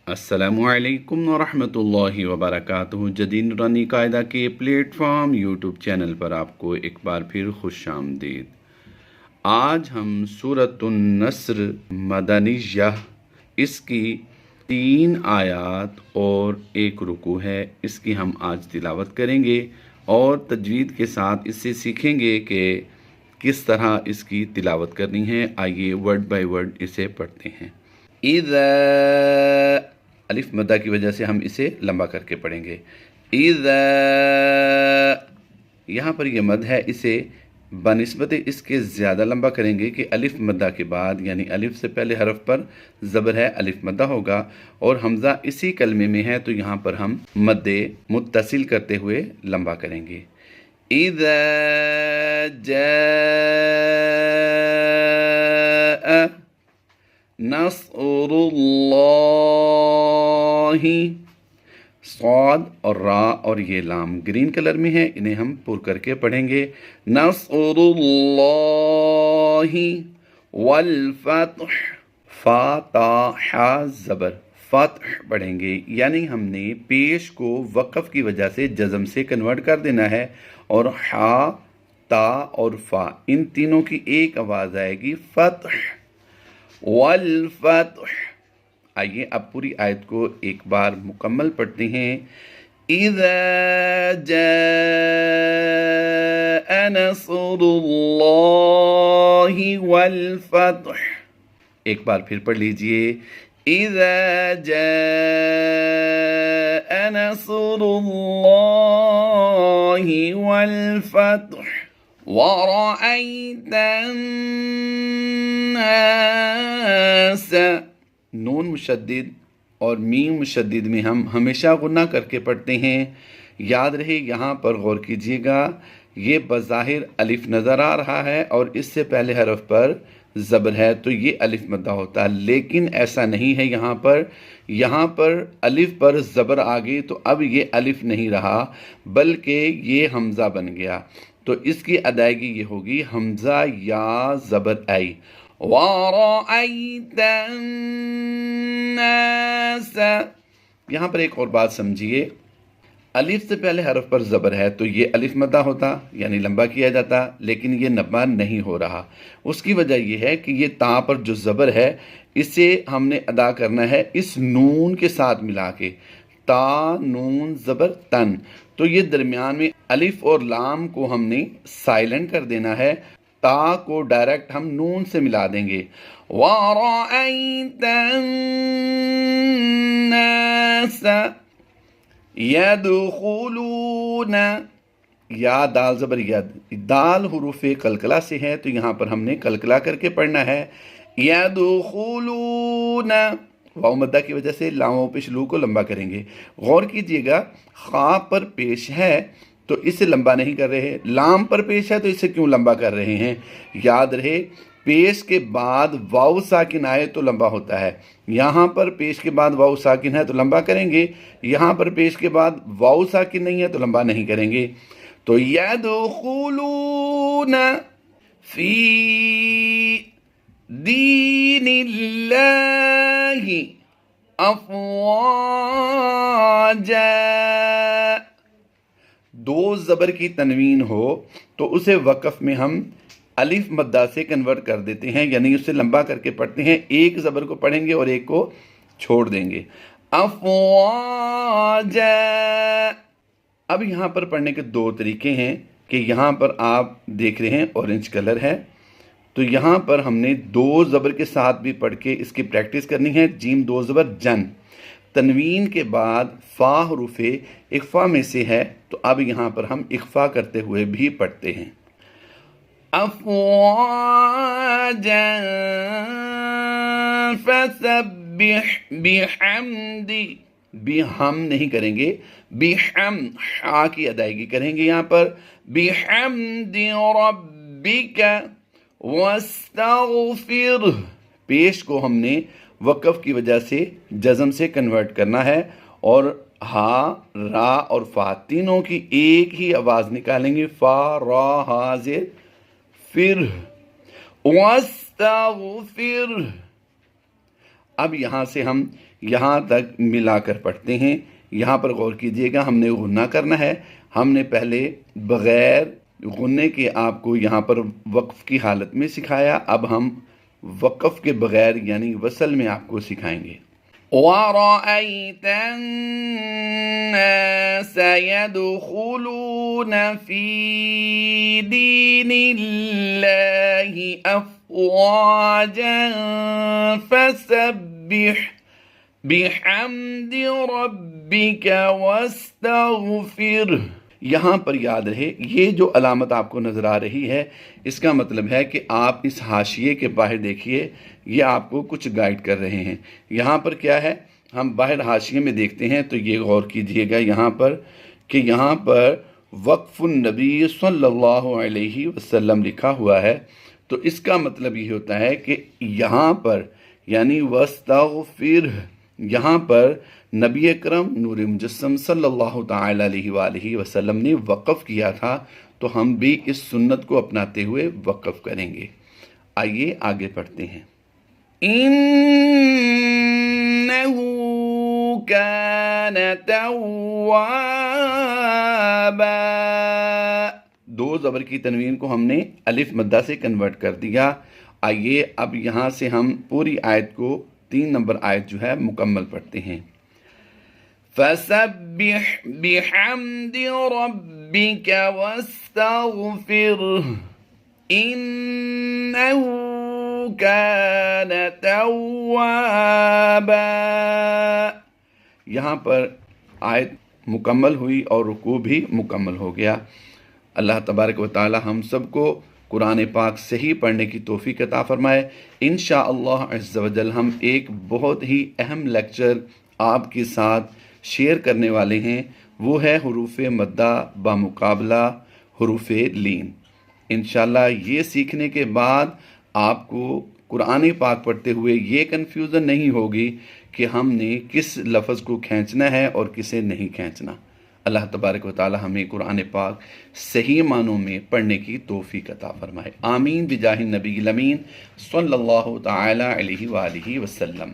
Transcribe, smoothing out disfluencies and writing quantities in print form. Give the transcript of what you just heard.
अस्सलामुअलैकुम वरहमतुल्लाहि वबरकातुहू। जदीद नूरानी कायदा के प्लेटफॉर्म यूट्यूब चैनल पर आपको एक बार फिर खुश आमदीद। आज हम सूरतुन नस्र मदनिय्या, इसकी 3 आयात और 1 रुकू है, इसकी हम आज तिलावत करेंगे और तजवीद के साथ इससे सीखेंगे कि किस तरह इसकी तिलावत करनी है। आइए वर्ड बाय वर्ड इसे पढ़ते हैं। इज़ा, अलिफ मद्दा की वजह से हम इसे लंबा करके पढ़ेंगे। इज़ा, यहाँ पर यह मद है, इसे बनिस्बत इसके ज़्यादा लंबा करेंगे कि अलिफ मद्दा के बाद, यानी अलिफ से पहले हरफ पर ज़बर है, अलिफ मद्दा होगा और हमज़ा इसी कलमे में है, तो यहाँ पर हम मद्दे मुत्तसिल करते हुए लंबा करेंगे। इज़ा जाअ नस्रुल्लाहि, सौद और रा और ये लाम ग्रीन कलर में है, इन्हें हम पुर करके पढ़ेंगे। नस्रुल्लाहि वल फत्ह, फा ता हा ज़बर, फत्ह पढ़ेंगे, यानी हमने पेश को वक़फ़ की वजह से जज़म से कन्वर्ट कर देना है और हा ता और फा इन तीनों की एक आवाज़ आएगी, फत्ह वल फत्ह। आइए अब पूरी आयत को एक बार मुकम्मल पढ़ते हैं। इज़ा जाअ नस्रुल्लाहि वल फत्ह, एक बार फिर पढ़ लीजिए। इज़ा जाअ नस्रुल्लाहि वल फत्ह वरअयतन नास, नून मुशद्दिद और मीम मुशद्दिद में हम हमेशा गुन्ना करके पढ़ते हैं। याद रहे, यहाँ पर गौर कीजिएगा, ये बज़ाहिर अलिफ नज़र आ रहा है और इससे पहले हरफ पर ज़बर है, तो ये अलिफ मद्दा होता है, लेकिन ऐसा नहीं है। यहाँ पर अलिफ पर ज़बर आ गई तो अब ये अलिफ नहीं रहा बल्कि ये हमज़ा बन गया, तो इसकी अदायगी ये होगी हमज़ा या ज़बर आई। वरअयतन नास, यहाँ पर एक और बात समझिए, अलिफ से पहले हरफ पर ज़बर है तो ये अलिफ मद्दा होता, यानी लंबा किया जाता, लेकिन ये नब्बा नहीं हो रहा। उसकी वजह यह है कि ये ता पर जो ज़बर है इसे हमने अदा करना है इस नून के साथ मिला के, ता नून ज़बर तन, तो ये दरमियान में अलिफ और लाम को हमने साइलेंट कर देना है, ता को डायरेक्ट हम नून से मिला देंगे। वरअयतन नास यदखुलून, या दाल ज़बर यद, दाल हुरूफ़े कलकला से है, तो यहाँ पर हमने कलकला करके पढ़ना है। यदखुलून, वाव मद्दा की वजह से लामों पेश लू को लंबा करेंगे। गौर कीजिएगा, खा पर पेश है तो इसे लंबा नहीं कर रहे, लाम पर पेश है तो इसे क्यों लंबा कर रहे हैं। याद रहे, पेश के बाद वाव साकिन आए तो लंबा होता है, यहाँ पर पेश के बाद वाव साकिन है तो लंबा करेंगे, यहाँ पर पेश के बाद वाव साकिन नहीं है तो लंबा नहीं करेंगे। तो यदखुलून फी दीनिल्लाहि अफ़वाजा, दो ज़बर की तनवीन हो तो उसे वक़फ़ में हम अलिफ मद्दा से कन्वर्ट कर देते हैं, यानी उसे लंबा करके पढ़ते हैं, एक ज़बर को पढ़ेंगे और एक को छोड़ देंगे। अफ़वाजा, अब यहाँ पर पढ़ने के 2 तरीके हैं कि यहाँ पर आप देख रहे हैं ऑरेंज कलर है, तो यहाँ पर हमने 2 ज़बर के साथ भी पढ़ के इसकी प्रैक्टिस करनी है। जीम 2 ज़बर जन, तनवीन के बाद फ़ा हुरूफ़े इख्फ़ा में से है, तो अब यहाँ पर हम इख्फ़ा करते हुए भी पढ़ते हैं। अफ़वाजन फसब्बिह बिहम्दी, बिहम नहीं करेंगे, बिहम हा की अदायगी करेंगे, यहाँ पर बिहम्दि रब्बिका वस्तग़फिर, पेश को हमने वक़फ़ की वजह से जज़म से कन्वर्ट करना है और हा, रा और फा तीनों की एक ही आवाज़ निकालेंगे, फा रा हा ज़ेर फिर, वस्तग़फिर। अब यहाँ से हम یہاں تک ملا کر پڑھتے ہیں۔ یہاں پر غور کیجئے گا، ہم نے غنہ کرنا ہے۔ ہم نے پہلے بغیر غنے کے آپ کو یہاں پر وقف کی حالت میں سکھایا، اب ہم وقف کے بغیر یعنی وصل میں آپ کو سکھائیں گے۔ وَرَأَيْتَ النَّاسَ يَدْخُلُونَ فِي دِينِ اللَّهِ أَفْوَاجًا فَسَبِّحْ بِحَمْدِ رَبِّكَ وَاسْتَغْفِرْهُ۔ یہاں پر یاد رہے، یہ جو علامت آپ کو نظر آ رہی ہے، اس کا مطلب ہے کہ آپ اس حاشیے کے باہر دیکھیے، یہ آپ کو کچھ گائیڈ کر رہے ہیں۔ یہاں پر کیا ہے، ہم باہر حاشیے میں دیکھتے ہیں تو یہ غور کیجئے گا یہاں پر کہ یہاں پر وقف النبی صلی اللہ علیہ وسلم لکھا ہوا ہے، تو اس کا مطلب یہ ہوتا ہے کہ یہاں پر یعنی وَاسْتَغْفِرْ، یہاں پر نبی اکرم نور مجسم صلی اللہ تعالی علیہ وآلہ وسلم نے وقف کیا تھا، تو ہم بھی اس سنت کو اپناتے ہوئے وقف کریں گے۔ آئیے آگے پڑھتے ہیں۔ إِنَّهُ كَانَ تَوَّابًا، دو زبر کی تنوین کو ہم نے الف مدہ سے کنورٹ کر دیا۔ آئیے اب یہاں سے ہم پوری آیت کو 3 نمبر آیت جو ہے مکمل پڑھتے ہیں۔ فَسَبِّحْ بِحَمْدِ رَبِّكَ وَاسْتَغْفِرْهُ إِنَّهُ كَانَ تَوَّابًا۔ یہاں پر آیت مکمل ہوئی اور رکوع بھی مکمل ہو گیا۔ اللہ تبارک و تعالی ہم سب کو قرآن پاک صحیح پڑھنے کی توفیق عطا فرمائے۔ انشاءاللہ عز و جل ہم ایک بہت ہی اہم لیکچر آپ کے ساتھ شیئر کرنے والے ہیں، وہ ہے حروف مدہ بمقابلہ حروف لین۔ انشاءاللہ یہ سیکھنے کے بعد آپ کو قرآن پاک پڑھتے ہوئے یہ کنفیوژن نہیں ہوگی کہ ہم نے کس لفظ کو کھینچنا ہے اور کسے نہیں کھینچنا۔ اللہ تبارک و تعالی ہمیں قرآن پاک صحیح معنوں میں پڑھنے کی توفیق عطا فرمائے۔ آمین بجاہ النبی الامین صلی اللہ تعالی علیہ وآلہ وسلم۔